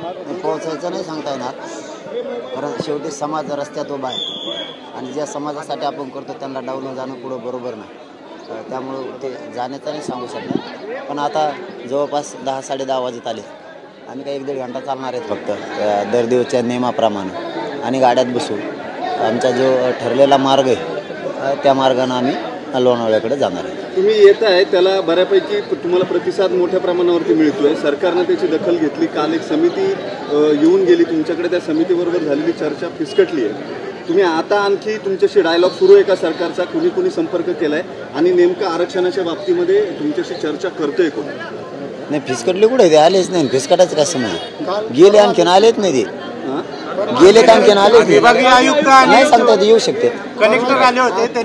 पोहोचायचं नाही सांगता येणार, कारण शेवटी समाज रस्त्यात उभा आहे आणि ज्या समाजासाठी आपण करतो त्यांना डावलं जाणं पुढं बरोबर नाही. त्यामुळं ते जाण्याचं नाही सांगू शकणार. पण आता जवळपास 10-10:30 वाजत आले. आम्ही काही 1-1.5 घंटा चालणार आहेत फक्त दर दिवसच्या नियमाप्रमाणे आणि गाड्यात बसू. आमचा जो ठरलेला मार्ग आहे त्या मार्गाने आम्ही लोणावळ्याकडे जाणार आहे. तुम्ही येत आहे त्याला बऱ्यापैकी तुम्हाला प्रतिसाद मोठ्या प्रमाणावरती मिळतोय. सरकारनं त्याची दखल घेतली. काल एक समिती येऊन गेली तुमच्याकडे, त्या समितीबरोबर झालेली चर्चा फिसकटली आहे. तुम्ही आता आणखी तुमच्याशी डायलॉग सुरू आहे का सरकारचा? कुणी संपर्क केलाय आणि नेमकं आरक्षणाच्या बाबतीमध्ये तुमच्याशी चर्चा करतोय कोण? नाही, फिसकटले कुठे ते आलेच नाही. फिसकटायचं कसं म्हणजे गेले आणखीन आलेच नाही. ते गेले का आणखीन आले विभागीय आयुक्त नाही सांगता येऊ शकते. कलेक्टर आले होते,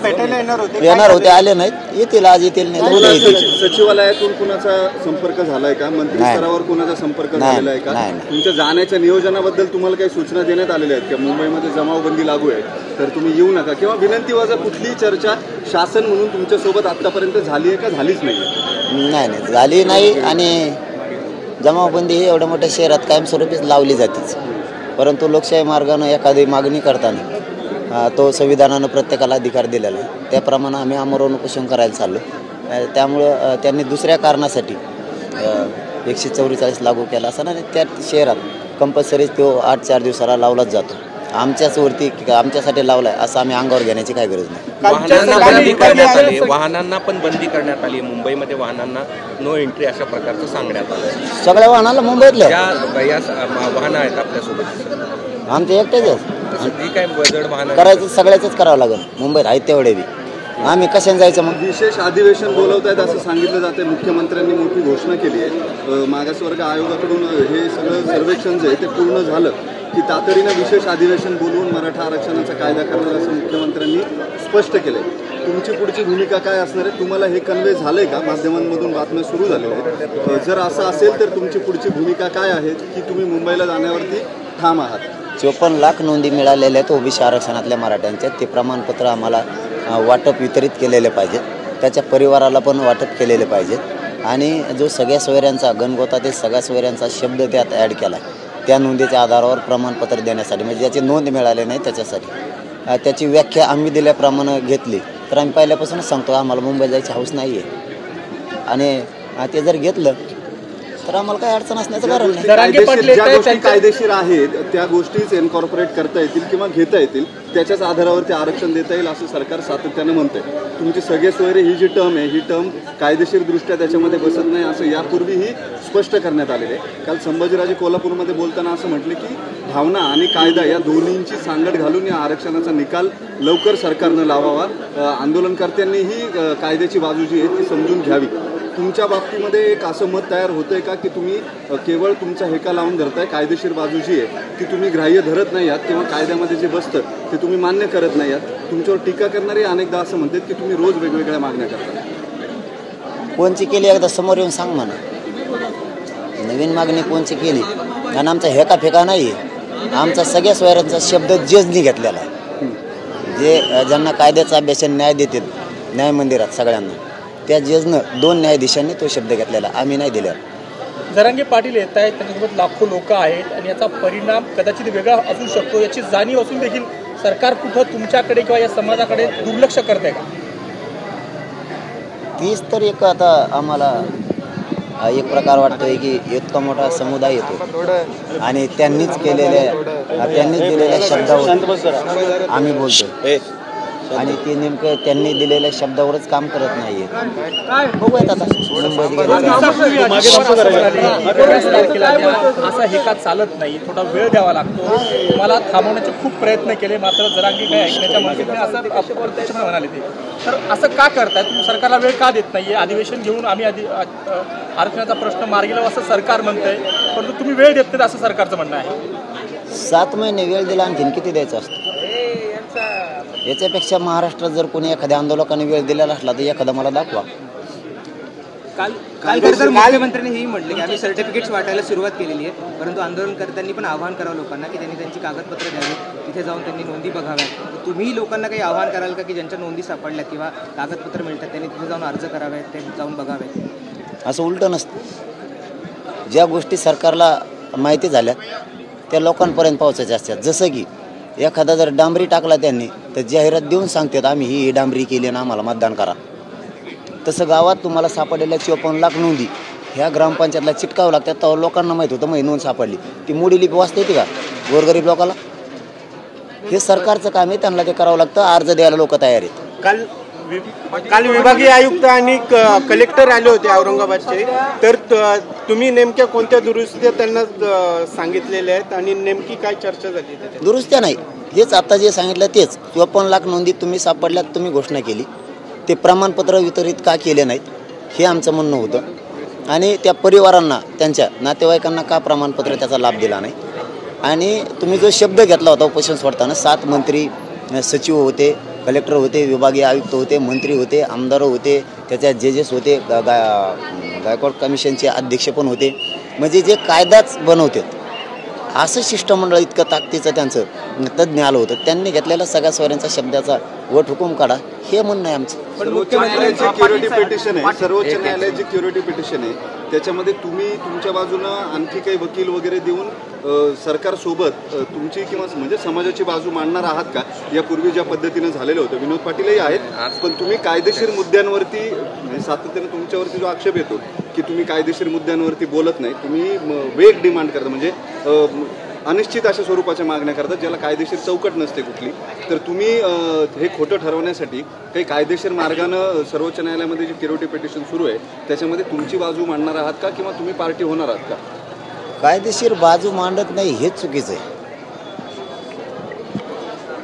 भेटायला येणार होते, आले नाहीत. येतील, आज येतील नाही उद्या येतील. सचिवालयातून कुणाचा संपर्क झालाय का? मंत्री स्तरावर कुणाचा संपर्क झालेला आहे का? तुमच्या जाण्याच्या नियोजनाबद्दल तुम्हाला काही सूचना देण्यात आलेल्या आहेत का? मुंबईमध्ये जमावबंदी लागू आहे तर तुम्ही येऊ नका किंवा विनंती वजा कुठलीही चर्चा शासन म्हणून तुमच्यासोबत आतापर्यंत झाली आहे का झालीच नाही? नाही झाली नाही. आणि जमावबंदी ही एवढ्या मोठ्या शहरात कायमस्वरूपीच लावली जातेच. परंतु लोकशाही मार्गानं एखादी मागणी करताना तो संविधानानं प्रत्येकाला अधिकार दिलेला आहे. त्याप्रमाणे आम्ही आमरण उपोषण करायला चाललो. त्यामुळं त्यांनी दुसऱ्या कारणासाठी 144 लागू केला असं ना, त्या शहरात कंपल्सरी तो 8-4 दिवसाला लावलाच जातो. आमच्यासाठी लावलाय असं आम्ही अंगावर घेण्याची काही गरज नाही. वाहनांना पण बंदी करण्यात आली. मुंबईमध्ये वाहनांना नो एंट्री अशा प्रकारचं सांगण्यात आलं. सगळ्या वाहनाला मुंबईतल्या वाहनं आहेत आपल्यासोबत आमचे एकटेच आहेत. काय जड वाहन करायचं सगळ्याच करावं लागेल. मुंबईत आहेत तेवढे बी आम्ही कशाने जायचं? मग विशेष अधिवेशन बोलवतायत असं सांगितलं जाते. मुख्यमंत्र्यांनी मोठी घोषणा केली आहे. मागासवर्ग आयोगाकडून हे सगळं सर्वेक्षण जे आहे ते पूर्ण झालं की तातडीनं विशेष अधिवेशन बोलवून मराठा आरक्षणाचा कायदा करणार असं मुख्यमंत्र्यांनी स्पष्ट केलंय. तुमची पुढची भूमिका काय असणार आहे? तुम्हाला हे कन्वे झालंय का? माध्यमांमधून बातम्या सुरू झालेल्या आहेत. जर असं असेल तर तुमची पुढची भूमिका काय आहे की तुम्ही मुंबईला जाण्यावरती ठाम आहात? 54 लाख नोंदी मिळालेल्या आहेत ओबीसी आरक्षणातल्या मराठ्यांच्या. ते प्रमाणपत्र आम्हाला वाटप वितरित केलेले पाहिजेत. त्याच्या परिवाराला पण वाटप केलेले पाहिजेत. आणि जो सगळ्या सोयऱ्यांचा गणगोता ते सगळ्या सोयऱ्यांचा शब्द त्यात ॲड केला आहे, त्या नोंदीच्या आधारावर प्रमाणपत्र देण्यासाठी, म्हणजे ज्याची नोंद मिळाली नाही त्याच्यासाठी त्याची व्याख्या आम्ही दिल्याप्रमाणे घेतली तर आम्ही पहिल्यापासूनच सांगतो आम्हाला मुंबई जायची हौस नाही आहे. आणि ते जर घेतलं तर आम्हाला काही अडचण असण्याचं कारण नाही. ज्या गोष्टी कायदेशीर आहेत त्या गोष्टीच इन्कॉर्पोरेट करता येतील किंवा घेता येतील, त्याच्याच आधारावरती आरक्षण देता येईल असं सरकार सातत्यानं म्हणतंय. तुमचे सगळे सोयरे ही जी टर्म आहे ही टर्म कायदेशीरदृष्ट्या त्याच्यामध्ये बसत नाही असं यापूर्वीही स्पष्ट करण्यात आलेलं आहे. काल संभाजीराजे कोल्हापूरमध्ये बोलताना असं म्हटलं की भावना आणि कायदा या दोन्हींची सांगड घालून या आरक्षणाचा निकाल लवकर सरकारनं लावावा. आंदोलनकर्त्यांनीही कायद्याची बाजू जी आहे ती समजून घ्यावी. तुमच्या बाबतीमध्ये एक असं मत तयार होतंय का की तुम्ही केवळ तुमचा हेका लावून धरताय, कायदेशीर बाजू जी आहे ती तुम्ही ग्राह्य धरत नाही आहात किंवा कायद्यामध्ये जे बसतं ते तुम्ही मान्य करत नाही आहात? तुमच्यावर टीका करणारे अनेकदा असं म्हणतात की तुम्ही रोज वेगवेगळ्या मागण्या करता. कोणची केली एकदा समोर येऊन सांग म्हणा. नवीन मागणी कोणची केली? आणि आमचा हेका फेका नाही आहे. आमचा सगळ्या सोयऱ्यांचा शब्द जजनी घेतलेला आहे. जे ज्यांना कायद्याचा अभ्यास न्याय देतात न्याय मंदिरात सगळ्यांना, त्या जजनं 2 न्यायाधीशांनी तो शब्द घेतलेला, आम्ही नाही दिला. जरांगे पाटील येत आहेत, त्यांच्यासोबत लाखो लोक आहेत आणि याचा परिणाम कदाचित वेगळा असू शकतो याची जाणीव असून देखील सरकार कुठं तुमच्याकडे किंवा या समाजाकडे दुर्लक्ष करत आहे का? तीच तर एक आता आम्हाला एक प्रकार वाटतोय की इतका मोठा समुदाय येतो आणि त्यांनीच दिलेल्या शब्दावर आम्ही बोलतो आणि ते नेमकं त्यांनी दिलेल्या शब्दावरच काम करत नाहीये. बघूयात आता असा हेका चालत नाही, थोडा वेळ द्यावा लागतो. मला थांबवण्याचे खूप प्रयत्न केले मात्र जरांगे काही ऐकण्याच्या मागे असं अप्रत्यक्ष म्हणाले ते. तर असं का करताय तुम्ही? सरकारला वेळ का देत नाहीये? अधिवेशन घेऊन आम्ही आरक्षणाचा प्रश्न मार्गी लावू असं सरकार म्हणतंय, परंतु तुम्ही वेळ देत नाही असं सरकारचं म्हणणं आहे. 7 महिने वेळ दिला, आणखीन किती द्यायचं असतं? याच्यापेक्षा महाराष्ट्रात जर कोणी एखाद्या आंदोलकाने वेळ दिलेला असला तर एखादा मला दाखवा. काल मुख्यमंत्र्यांनी हेही म्हटलं की आम्ही सर्टिफिकेट्स वाटायला सुरुवात केलेली आहे, परंतु आंदोलनकर्त्यांनी पण आवाहन करावं लोकांना की त्यांनी त्यांची कागदपत्र द्यावी, तिथे जाऊन त्यांनी नोंदी बघाव्यात. तुम्ही लोकांना काही आवाहन कराल का की ज्यांच्या नोंदी सापडल्या किंवा कागदपत्र मिळतात त्यांनी तिथे जाऊन अर्ज करावेत, ते जाऊन बघावेत? असं उलटं नसतं. ज्या गोष्टी सरकारला माहिती झाल्या त्या लोकांपर्यंत पोहोचायच्या असतात. जसं की एखादा जर डांबरी टाकला त्यांनी तर जाहिरात देऊन सांगतात आम्ही ही डांबरी केली ना आम्हाला मतदान करा. तसं गावात तुम्हाला सापडलेल्या 54 लाख नोंदी ह्या ग्रामपंचायतला चिटकावं लागतात. तेव्हा लोकांना माहीत होतं मग नोंद सापडली. ती मोडी लिपी वाचता येते का गोरगरीब लोकाला? हे सरकारचं काम आहे, त्यांना ते करावं लागतं. अर्ज द्यायला लोक तयार आहेत. काल विभागीय आयुक्त आणि कलेक्टर आले होते औरंगाबादचे, तर तुम्ही नेमक्या कोणत्या दुरुस्त्या त्यांना सांगितलेल्या आहेत आणि नेमकी काय चर्चा झाली त्याच्यात? दुरुस्त्या नाही, हेच आता जे सांगितलं तेच. 54 लाख नोंदी तुम्ही सापडल्यात, तुम्ही घोषणा केली, ते प्रमाणपत्र वितरित का केले नाहीत हे आमचं म्हणणं होतं. आणि त्या परिवारांना त्यांच्या नातेवाईकांना का प्रमाणपत्र त्याचा लाभ दिला नाही. आणि तुम्ही जो शब्द घेतला होता उपोषण सोडताना 7 मंत्री सचिव होते, कलेक्टर होते, विभागीय आयुक्त होते, मंत्री होते, आमदार होते, त्याच्यात जजेस होते, गायकवाड कमिशनचे अध्यक्ष पण होते. म्हणजे जे कायदाच बनवतात असं शिष्टमंडळ इतकं ताकदीचं त्यांचं तज्ज्ञ आलं होतं. त्यांनी घेतलेला सगळ्या सोयऱ्यांचा शब्दाचा वट हुकूम काढा हे म्हणणं आहे आमचं. सर्वोच्च न्यायालयाची क्युरिटी पिटिशन आहे, सर्वोच्च न्यायालयाची क्युरिटी पिटिशन आहे, त्याच्यामध्ये तुम्ही तुमच्या बाजूनं आणखी काही वकील वगैरे देऊन सरकारसोबत तुमची किंवा म्हणजे समाजाची बाजू मांडणार आहात का? यापूर्वी ज्या पद्धतीनं झालेलं होतं, विनोद पाटीलही आहेत, पण तुम्ही कायदेशीर मुद्द्यांवरती म्हणजे सातत्यानं तुमच्यावरती जो आक्षेप येतो की तुम्ही कायदेशीर मुद्द्यांवरती बोलत नाही, तुम्ही वेग डिमांड करता, म्हणजे अनिश्चित अशा स्वरूपाच्या मागण्या करतात ज्याला कायदेशीर चौकट नसते कुठली. तर तुम्ही हे खोटं ठरवण्यासाठी काही कायदेशीर मार्गानं सर्वोच्च न्यायालयामध्ये जी क्युरिटी पिटिशन सुरू आहे त्याच्यामध्ये तुमची बाजू मांडणार आहात का किंवा तुम्ही पार्टी होणार आहात का? कायदेशीर बाजू मांडत नाही हेच चुकीचं आहे.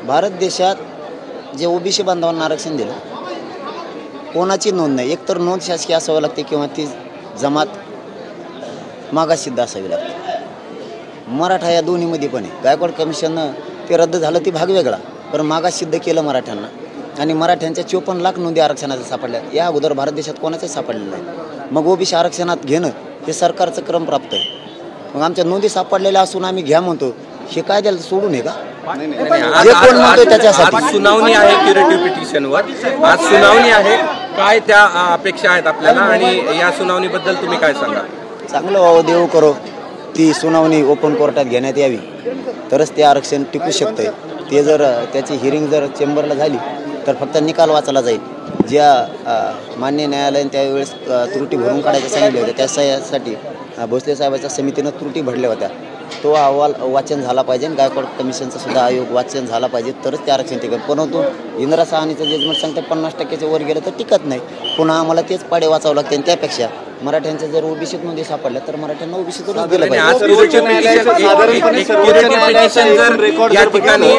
भारत देशात जे ओबीसी बांधवांना आरक्षण दिलं कोणाची नोंद नाही. एकतर नोंद शासकीय असावी लागते किंवा ती जमात मागाससिद्ध असावी लागते. मराठा या दोन्हीमध्ये पण आहे. गायकवाड कमिशननं ते रद्द झालं ती भाग वेगळा, पण मागास सिद्ध केलं मराठ्यांना. आणि मराठ्यांच्या 54 लाख नोंदी आरक्षणाच्या सापडल्या. या अगोदर भारत देशात कोणाच्याच सापडलेलं नाही. मग ओबीसी आरक्षणात घेणं हे सरकारचं क्रमप्राप्त आहे. मग आमच्या नोंदी सापडलेल्या असून आम्ही घ्या म्हणतो, हे काय द्यायला सोडून आहे का? जे कोण म्हणतोय त्याच्यासाठी सुनावणी आहे क्युरेटिव्ह पिटिशनवर, आज सुनावणी आहे. काय त्या अपेक्षा आहेत आपल्याला आणि या सुनावणीबद्दल तुम्ही काय सांगा? चांगलं व्हावं, देव करो. ती सुनावणी ओपन कोर्टात घेण्यात यावी तरच ते आरक्षण टिकू शकतं. ते जर त्याची हिअरिंग जर चेंबरला झाली तर फक्त निकाल वाचला जाईल. ज्या मान्य न्यायालयाने त्यावेळेस त्रुटी भरून काढायच्या सांगितल्या होत्या त्यासाठी भोसले साहेबांच्या समितीनं त्रुटी भरल्या होत्या. तो अहवाल वाचन झाला पाहिजे आणि गायकवाड कमिशनचा सुद्धा आयोग वाचन झाला पाहिजे तरच ते आरक्षण टिकत. परंतु इंदिरा साहनीचं जजमेंट सांगते 50% वर गेलं तर टिकत नाही. पुन्हा आम्हाला तेच पाडे वाचावं लागते. आणि त्यापेक्षा मराठ्यांच्या जर ओबीसीत नोंदी सापडल्या तर मराठ्यांना ओबीसीतूनच दिलं पाहिजे. या ठिकाणी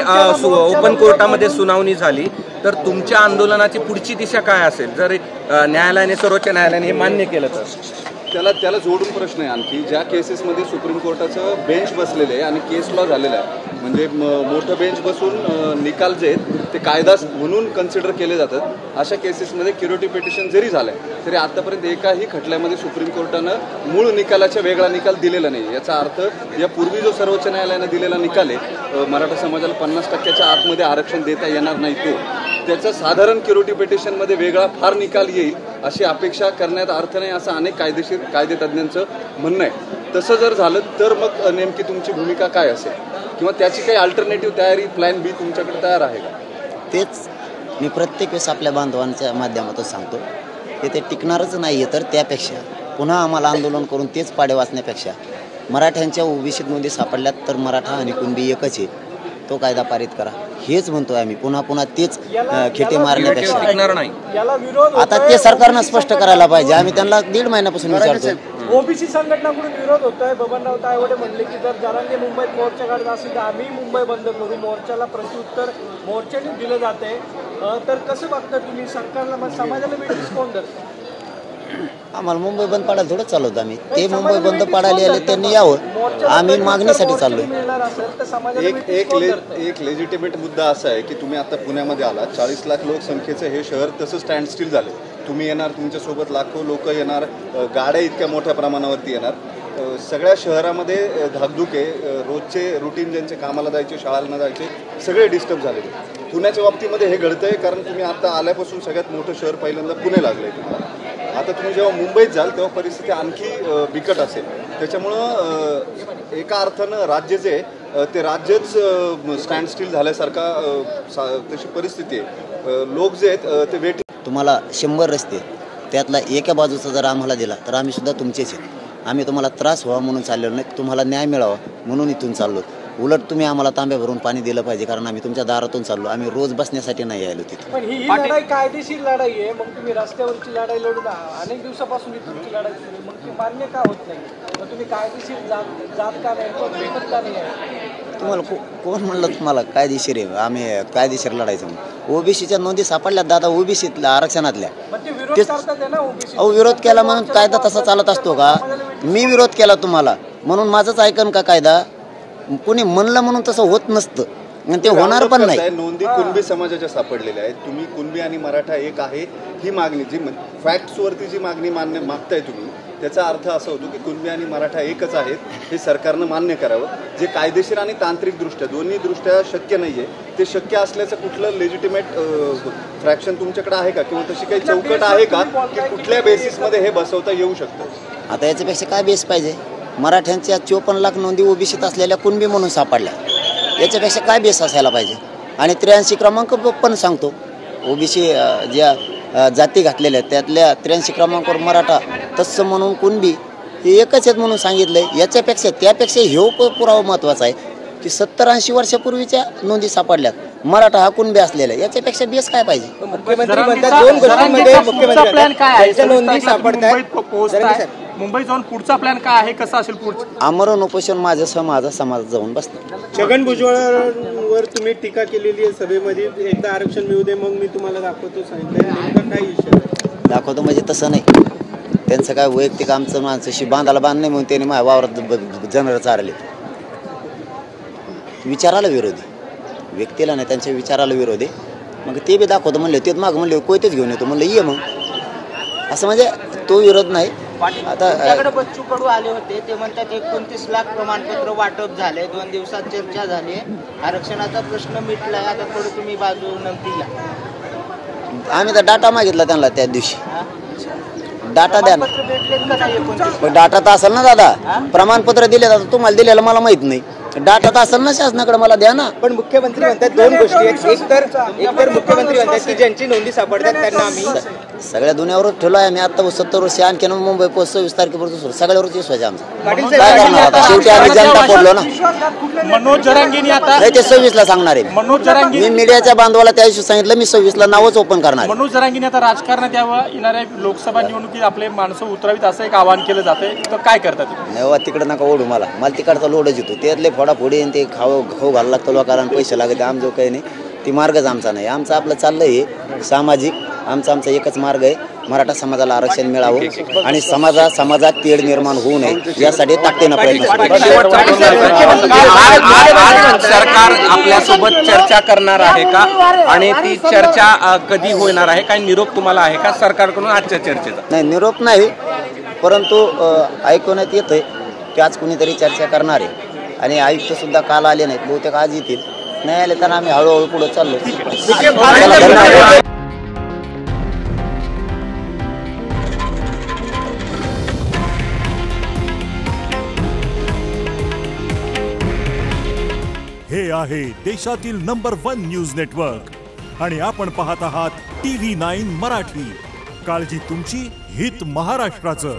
ओपन कोर्टामध्ये सुनावणी झाली तर तुमच्या आंदोलनाची पुढची दिशा काय असेल जर न्यायालयाने सर्वोच्च न्यायालयाने हे मान्य केलं तर? त्याला जोडून प्रश्न आहे आणखी. ज्या केसेसमध्ये सुप्रीम कोर्टाचं बेंच बसलेलं आहे आणि केस लॉ झालेला आहे, म्हणजे मोठं बेंच बसून निकाल जे आहेत ते कायदा म्हणून कन्सिडर केले जातात, अशा केसेसमध्ये क्युरिटी पिटिशन जरी झालं आहे तरी आतापर्यंत एकाही खटल्यामध्ये सुप्रीम कोर्टानं मूळ निकालाचा वेगळा निकाल दिलेला नाही. याचा अर्थ यापूर्वी जो सर्वोच्च न्यायालयानं दिलेला निकाल आहे मराठा समाजाला 50% आतमध्ये आरक्षण देता येणार नाही, त्याचा साधारण क्युरिटी पिटिशनमध्ये वेगळा फार निकाल येईल अशी अपेक्षा करण्यात अर्थ नाही असं अनेक कायदेतज्ञांचं म्हणणं आहे. तसं जर झालं तर मग नेमकी तुमची भूमिका काय असेल किंवा त्याची काही अल्टरनेटिव्ह तयारी प्लॅन बी तुमच्याकडे तयार आहे का? तेच मी प्रत्येक वेळेस आपल्या बांधवांच्या माध्यमातून सांगतो की ते टिकणारच नाही आहे. तर त्यापेक्षा पुन्हा आम्हाला आंदोलन करून तेच पाडे वाचण्यापेक्षा मराठ्यांच्या ओबीसीत नोंदी सापडल्यात तर मराठा आणि कुणबी एकच आहे, तो कायदा पारित करा हेच म्हणतोय आम्ही. पुन्हा तेच खेटे मारण्यापेक्षा आता ते सरकारनं स्पष्ट करायला पाहिजे. आम्ही त्यांना 1.5 महिन्यापासून विचारतो. ओबीसी संघटनाकडून विरोध होतोय. बबनराव तायवाडे म्हणले की जर जरांगे मुंबईत मोर्चा काढत असेल तर आम्ही मुंबई बंद करू. मोर्चाला प्रत्युत्तर मोर्चाने दिलं जाते. तर कसं बघता तुम्ही सरकारला? मग समाजाला वेटीस कोण धरतं? आम्हाला मुंबई बंद पाडायला थोडं चालवतो आम्ही. ते मुंबई बंद पाडायला आले त्यांनी यावं, आम्ही मागणीसाठी चाललोय. एक लेजिटिमेट मुद्दा असा आहे की तुम्ही आता पुण्यामध्ये आलात, 40 लाख लोकसंख्येचं हे शहर तसं स्टँड स्टील झालं. तुम्ही येणार, तुमच्यासोबत लाखो लोक येणार, गाड्या इतक्या मोठ्या प्रमाणावरती येणार. सगळ्या शहरामध्ये धाकधूक आहे, रोजचे रुटीन ज्यांचे कामाला जायचे, शाळांना जायचे, सगळे डिस्टर्ब झालेले. पुण्याच्या बाबतीमध्ये हे घडतंय कारण तुम्ही आता आल्यापासून सगळ्यात मोठं शहर पहिल्यांदा पुणे लागलंय तुम्हाला. आता तुम्ही जेव्हा मुंबईत जाल तेव्हा परिस्थिती आणखी बिकट असेल. त्याच्यामुळं एका अर्थानं राज्य जे ते राज्यच स्टँड स्टील झाल्यासारखा तशी परिस्थिती आहे. लोक जे आहेत ते वेट. तुम्हाला 100 रस्ते त्यातला एका बाजूचा जर आम्हाला दिला तर आम्ही सुद्धा तुमचेच आहेत. आम्ही तुम्हाला त्रास व्हावा म्हणून चाललेलो नाही, तुम्हाला न्याय मिळावा म्हणून इथून चाललो. उलट तुम्ही आम्हाला तांब्या भरून पाणी दिलं पाहिजे, कारण आम्ही तुमच्या दारातून चाललो. आम्ही रोज बसण्यासाठी नाही आलो तिथे. पण ही लढाई कायदेशीर लढाई आहे. मग तुम्ही रस्त्यावरची लढाई लढून अनेक दिवसापासून ही तुमची लढाई सुरू आहे. मग ती मान्य का होत नाही? मग तुम्ही कायदेशीर जात का नाही, पण भेटत का नाही? तुम्हाला कोण म्हणलं तुम्हाला कायदेशीर आहे? आम्ही कायदेशीर लढायचं म्हणून. ओबीसीच्या नोंदी सापडल्या दादा, ओबीसीतल्या आरक्षणातल्या. अहो, विरोध केला म्हणून कायदा तसा चालत असतो का? मी विरोध केला तुम्हाला म्हणून माझंच ऐकन का कायदा? कोणी म्हणलं म्हणून तसं होत नसतं, ते होणार पण नाही. नोंदी कुणबी समाजाच्या सापडलेल्या आहेत. तुम्ही कुणबी आणि मराठा एक आहे ही मागणी, जी फॅक्ट्सवरती जी मागणी मागताय तुम्ही, त्याचा अर्थ असा होतो की कुणबी आणि मराठा एकच आहेत हे सरकारनं मान्य करावं. जे कायदेशीर आणि तांत्रिकदृष्ट्या दोन्ही दृष्ट्या शक्य नाहीये, ते शक्य असल्याचं कुठलं लेजिटिमेट फ्रॅक्शन तुमच्याकडे आहे का, किंवा तशी काही चौकट आहे का की कुठल्या बेसिसमध्ये हे बसवता येऊ शकतं? आता याच्यापेक्षा काय बेस पाहिजे? मराठ्यांच्या 54 लाख नोंदी ओबीसीत असलेल्या कुणबी म्हणून सापडल्या, याच्यापेक्षा काय बेस असायला पाहिजे? आणि 83 क्रमांक पण सांगतो, ओबीसी ज्या जाती घातलेल्या आहेत त्यातल्या 83 क्रमांकावर मराठा तत्सम म्हणून कुणबी हे एकच आहेत म्हणून सांगितलंय. याच्यापेक्षा त्यापेक्षा हे पुरावा महत्त्वाचा आहे की 70-80 वर्षापूर्वीच्या नोंदी सापडल्यात, मराठा हा कुणबी असलेला आहे. याच्यापेक्षा बेस काय पाहिजे? मुख्यमंत्री म्हणतात 2 गोष्टींमध्ये मुख्यमंत्री प्लॅन काय आहे? नोंदी सापडतात. मुंबईत जाऊन पुढचा प्लॅन काय आहे, कसा असेल पुढचं? आमरण उपोषण माझा समाज जाऊन बसतो. छगन भुजबळांवर तुम्ही टीका केलेली आहे सभेमध्ये, एकदा आरक्षण मिळू दे मग मी तुम्हाला दाखवतो सांगितलं, नेमका काय विषय? दाखवतो म्हणजे तसं नाही, त्यांचं काय वैयक्तिक आमचं माणसाशी बांधायला बांध नाही म्हणून त्यांनी माझ्या वावरात जनर चारले. विचाराला विरोधी, व्यक्तीला नाही त्यांच्या विचाराला विरोधी. मग ते बी दाखवतो म्हणले, ते मागं म्हणले कोयतेच घेऊन येतो, म्हणलं ये मग. असं म्हणजे तो विरोध नाही. आता बच्चू कडू आले होते, ते म्हणतात 29 लाख प्रमाणपत्र वाटप झाले, 2 दिवसात चर्चा झाली, आरक्षणाचा प्रश्न मिटलाय. आता थोडं तुम्ही बाजू नमती घ्या. आम्ही तर डाटा मागितला त्यांना त्या दिवशी, डाटा द्या ना. डाटा तर असेल ना दादा, प्रमाणपत्र दिले जातं, तुम्हाला दिलेलं मला माहित नाही. डाटा तर असेल ना शासनाकडे, मला द्या ना. पण मुख्यमंत्री म्हणतात 2 गोष्टी आहेत. एक तर मुख्यमंत्री म्हणतात की ज्यांची नोंदी सापडतात त्यांना आम्ही सगळ्या दुनियावरच ठेवलो आहे. आम्ही आता 70 वर्ष आणखी मुंबई पोस्ट 26 तारखेपर्यंत सगळ्यावरच विश्वास आहे आमचा. काय करणार आता? शेवटी आम्ही जनता पडलो ना. मनोज जरांगेंनी आता ते 26ला सांगणार आहे. मनोज जरांगे मी मीडियाच्या बांधवाला त्या दिवशी सांगितलं, मी 26ला नावच ओपन करणार. मनोज जरांगेंनी आता राजकारणात यावं, येणाऱ्या लोकसभा निवडणुकीत आपले माणसं उतरावीत असं एक आवाहन केलं जातंय, तर काय करतात? नाही तिकडे नका ओढू, मला तिकडचा लोडच येतो. त्यातले फोडाफोडी ते खाऊ घालावं लागतं लोकांना, पैसे लागते. आमचं काही नाही, ती मार्गच आमचा नाही. आमचं आपलं चाललं हे सामाजिक, आमचा एकच मार्ग आहे, मराठा समाजाला आरक्षण मिळावं आणि समाजात तेढ निर्माण होऊ नये यासाठी ताकदीनं प्रयत्न. सरकार आपल्यासोबत चर्चा करणार आहे का, आणि ती चर्चा कधी होणार आहे? काय निरोप तुम्हाला आहे का सरकारकडून आजच्या चर्चेचा? नाही, निरोप नाही, परंतु ऐकवण्यात येतंय की आज कुणीतरी चर्चा करणार आहे. आणि आयुक्त सुद्धा काल आले नाहीत, बहुतेक आज येतील. नाही आले तर आम्ही हळूहळू पुढे चाललो. हे आहे देशातील नंबर 1 न्यूज नेटवर्क आणि आपण पाहत आहात TV9 मराठी. काळजी तुमची, हित महाराष्ट्राचं.